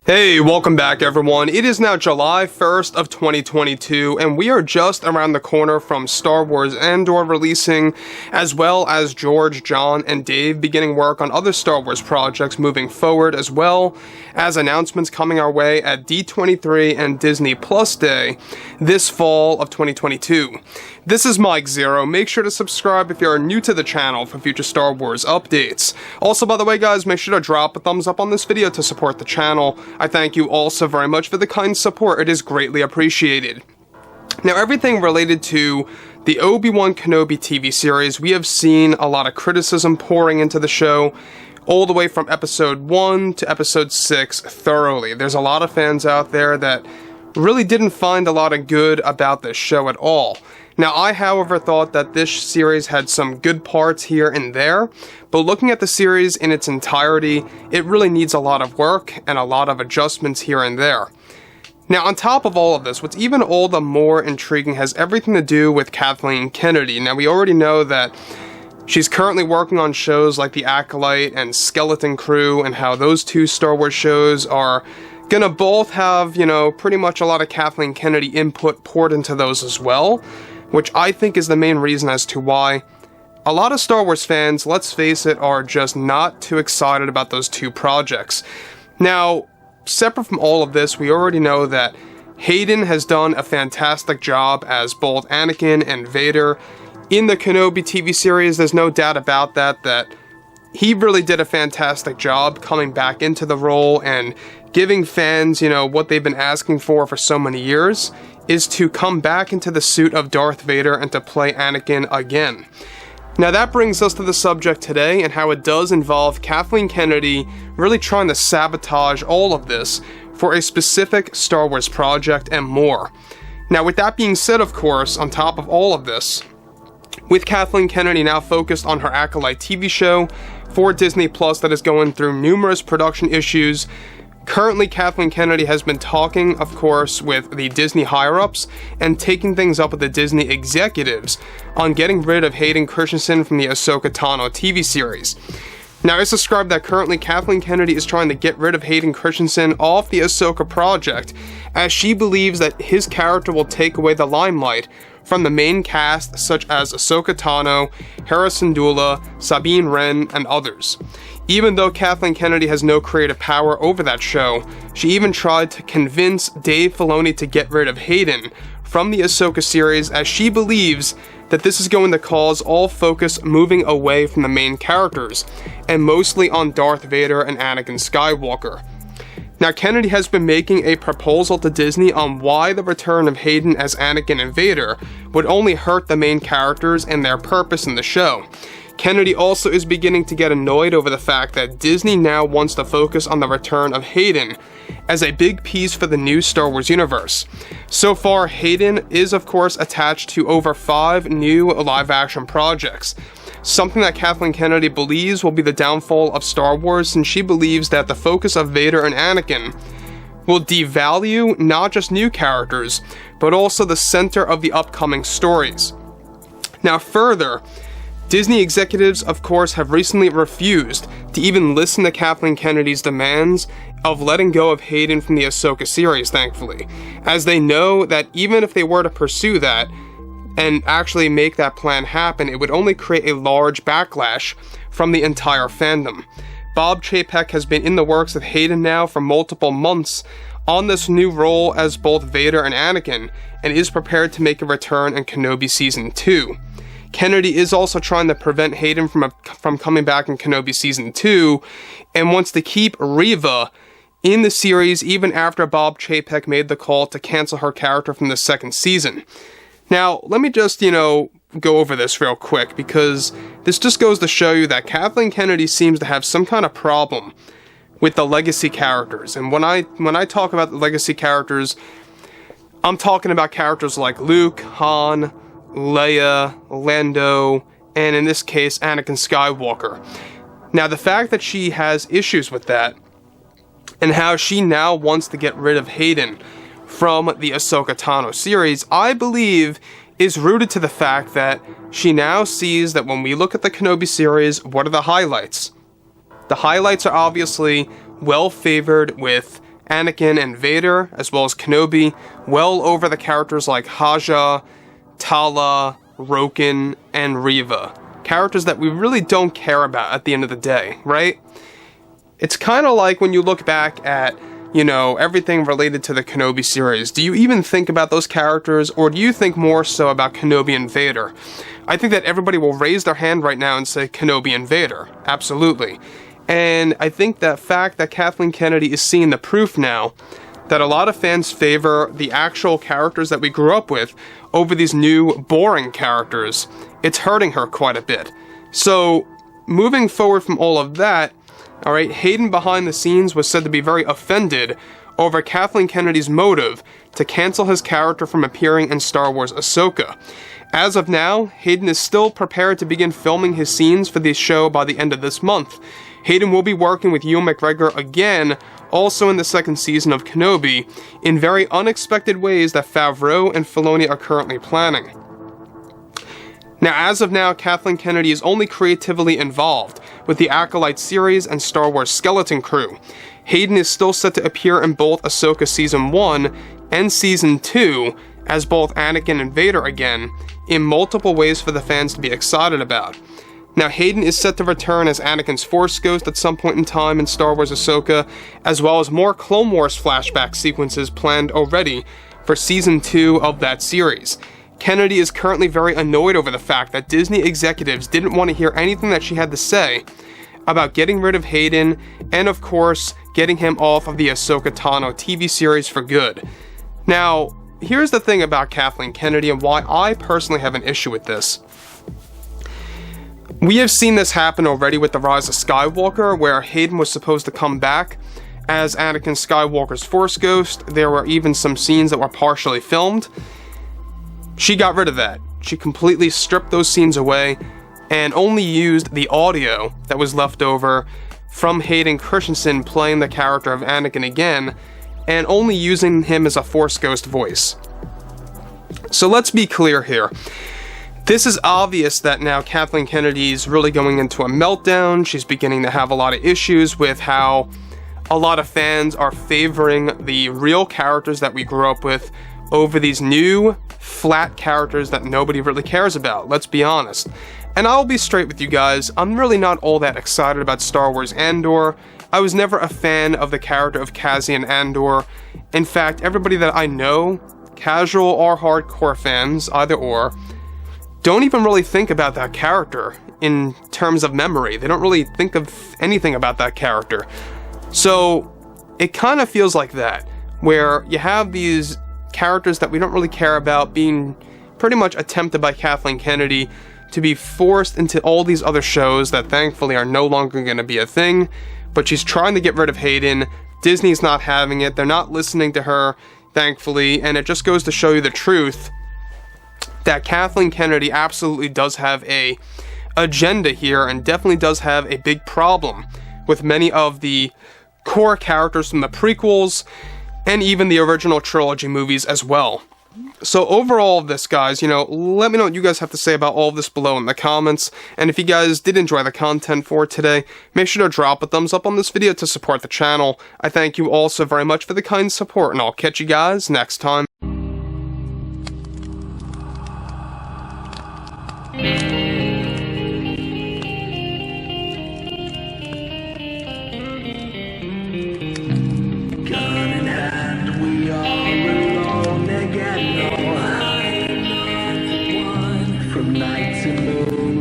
Hey, welcome back everyone. It is now July 1st of 2022, and we are just around the corner from Star Wars Andor releasing, as well as George, John, and Dave beginning work on other Star Wars projects moving forward, as well as announcements coming our way at D23 and Disney Plus Day this fall of 2022. This is Mike Zero. Make sure to subscribe if you are new to the channel for future Star Wars updates. Also, by the way guys, make sure to drop a thumbs up on this video to support the channel. I thank you all so very much for the kind support. It is greatly appreciated. Now, everything related to the Obi-Wan Kenobi TV series, we have seen a lot of criticism pouring into the show, all the way from episode 1 to episode 6 thoroughly. There's a lot of fans out there that really didn't find a lot of good about this show at all. Now, I, however, thought that this series had some good parts here and there, but looking at the series in its entirety, it really needs a lot of work and a lot of adjustments here and there. Now, on top of all of this, what's even all the more intriguing has everything to do with Kathleen Kennedy. Now, we already know that she's currently working on shows like The Acolyte and Skeleton Crew, and how those two Star Wars shows are gonna both have, pretty much a lot of Kathleen Kennedy input poured into those as well, which I think is the main reason as to why a lot of Star Wars fans, let's face it, are just not too excited about those two projects. Now, separate from all of this, we already know that Hayden has done a fantastic job as both Anakin and Vader in the Kenobi TV series. There's no doubt about that he really did a fantastic job coming back into the role and giving fans, what they've been asking for so many years, is to come back into the suit of Darth Vader and to play Anakin again. Now that brings us to the subject today, and how it does involve Kathleen Kennedy really trying to sabotage all of this for a specific Star Wars project and more. Now, with that being said, of course, on top of all of this, with Kathleen Kennedy now focused on her Acolyte TV show for Disney Plus that is going through numerous production issues, currently, Kathleen Kennedy has been talking, of course, with the Disney higher-ups and taking things up with the Disney executives on getting rid of Hayden Christensen from the Ahsoka Tano TV series. Now, it's described that currently Kathleen Kennedy is trying to get rid of Hayden Christensen off the Ahsoka project, as she believes that his character will take away the limelight from the main cast such as Ahsoka Tano, Hera Syndulla, Sabine Wren, and others. Even though Kathleen Kennedy has no creative power over that show, she even tried to convince Dave Filoni to get rid of Hayden from the Ahsoka series, as she believes that this is going to cause all focus moving away from the main characters, and mostly on Darth Vader and Anakin Skywalker. Now, Kennedy has been making a proposal to Disney on why the return of Hayden as Anakin and Vader would only hurt the main characters and their purpose in the show. Kennedy also is beginning to get annoyed over the fact that Disney now wants to focus on the return of Hayden as a big piece for the new Star Wars universe. So far, Hayden is of course attached to over 5 new live-action projects, something that Kathleen Kennedy believes will be the downfall of Star Wars, since she believes that the focus of Vader and Anakin will devalue not just new characters, but also the center of the upcoming stories. Now further, Disney executives, of course, have recently refused to even listen to Kathleen Kennedy's demands of letting go of Hayden from the Ahsoka series, thankfully, as they know that even if they were to pursue that and actually make that plan happen, it would only create a large backlash from the entire fandom. Bob Chapek has been in the works with Hayden now for multiple months on this new role as both Vader and Anakin, and is prepared to make a return in Kenobi Season 2. Kennedy is also trying to prevent Hayden from coming back in Kenobi Season 2, and wants to keep Reva in the series even after Bob Chapek made the call to cancel her character from the second season. Now, let me just, go over this real quick, because this just goes to show you that Kathleen Kennedy seems to have some kind of problem with the legacy characters. And when I talk about the legacy characters, I'm talking about characters like Luke, Han, Leia, Lando, and in this case, Anakin Skywalker. Now, the fact that she has issues with that, and how she now wants to get rid of Hayden from the Ahsoka Tano series, I believe is rooted to the fact that she now sees that when we look at the Kenobi series, what are the highlights? The highlights are obviously well favored with Anakin and Vader, as well as Kenobi, well over the characters like Haja, Tala, Roken, and Reva. Characters that we really don't care about at the end of the day, right? It's kind of like when you look back at, you know, everything related to the Kenobi series. Do you even think about those characters, or do you think more so about Kenobi and Vader? I think that everybody will raise their hand right now and say Kenobi and Vader. Absolutely. And I think that fact that Kathleen Kennedy is seeing the proof now that a lot of fans favor the actual characters that we grew up with over these new, boring characters, it's hurting her quite a bit. So, moving forward from all of that, alright, Hayden behind the scenes was said to be very offended over Kathleen Kennedy's motive to cancel his character from appearing in Star Wars Ahsoka. As of now, Hayden is still prepared to begin filming his scenes for the show by the end of this month. Hayden will be working with Ewan McGregor again, also in the second season of Kenobi, in very unexpected ways that Favreau and Filoni are currently planning. Now, as of now, Kathleen Kennedy is only creatively involved with the Acolyte series and Star Wars Skeleton Crew. Hayden is still set to appear in both Ahsoka Season 1 and Season 2 as both Anakin and Vader again, in multiple ways for the fans to be excited about. Now, Hayden is set to return as Anakin's Force Ghost at some point in time in Star Wars Ahsoka, as well as more Clone Wars flashback sequences planned already for Season 2 of that series. Kennedy is currently very annoyed over the fact that Disney executives didn't want to hear anything that she had to say about getting rid of Hayden, and of course, getting him off of the Ahsoka Tano TV series for good. Now, here's the thing about Kathleen Kennedy and why I personally have an issue with this. We have seen this happen already with The Rise of Skywalker, where Hayden was supposed to come back as Anakin Skywalker's Force Ghost. There were even some scenes that were partially filmed. She got rid of that. She completely stripped those scenes away and only used the audio that was left over from Hayden Christensen playing the character of Anakin again, and only using him as a Force Ghost voice. So let's be clear here. This is obvious that now Kathleen Kennedy is really going into a meltdown. She's beginning to have a lot of issues with how a lot of fans are favoring the real characters that we grew up with over these new, flat characters that nobody really cares about, let's be honest. And I'll be straight with you guys, I'm really not all that excited about Star Wars Andor. I was never a fan of the character of Cassian Andor. In fact, everybody that I know, casual or hardcore fans, either or, don't even really think about that character in terms of memory. They don't really think of anything about that character. So, it kind of feels like that, where you have these characters that we don't really care about being pretty much attempted by Kathleen Kennedy to be forced into all these other shows that thankfully are no longer going to be a thing, but she's trying to get rid of Hayden. Disney's not having it. They're not listening to her, thankfully, and it just goes to show you the truth that Kathleen Kennedy absolutely does have a agenda here and definitely does have a big problem with many of the core characters from the prequels and even the original trilogy movies as well. So overall of this, guys, let me know what you guys have to say about all of this below in the comments. And if you guys did enjoy the content for today, make sure to drop a thumbs up on this video to support the channel. I thank you all so very much for the kind support, and I'll catch you guys next time. From night to moon.